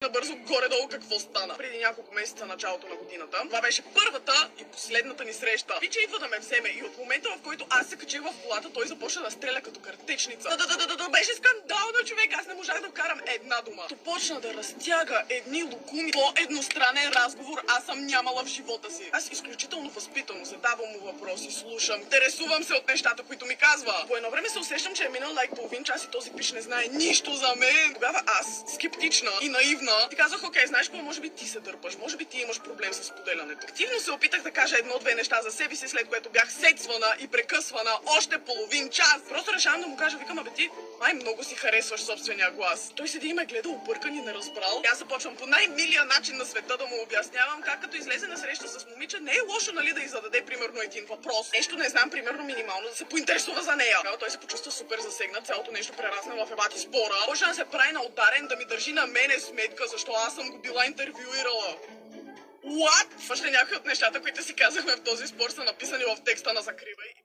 набързо горе-долу какво стана. Преди няколко месеца началото на годината. Това беше първата и последната ни среща. Пича идва да ме вземе и от момента, в който аз се качих в колата, той започна да стреля като картечница. Да, беше скандално, човек. Аз не можах да вкарам една дума. То почна да разтяга едни лукуми по едностранен разговор. Аз съм нямала в живота си. Аз изключително възпитано задавам му въпроси, слушам, интересувам се от нещата, които ми казва. По едно време се усещам, че е минал половин час и този пич не знае нищо за мен. Тогава аз, скептична и наивна, ти казах, окей, знаеш какво, може би ти се дърпаш, може би ти имаш проблем с споделянето. Активно се опитах да кажа едно-две неща за себе си, след което бях сетствана и прекъсвана още половин час. Просто решавам да му кажа, викам, абе ти, май много си харесваш собствения глас. Той седи и ме гледа объркан и неразбрал. Аз започвам по най-милия начин на света да му обяснявам как като излезе на среща с момиче, не е лошо, нали, да й зададе примерно един въпрос. Нещо не знам, примерно минимално да се поинтересува за нея. Той се почувства супер засегнат, цялото нещо прерасна в ебати спора. Почна да се прави на ударен, да ми държи на мене сметка, защо аз съм го била интервюирала. What? Още някои от нещата, които си казахме в този спор, са написани в текста на Закривай и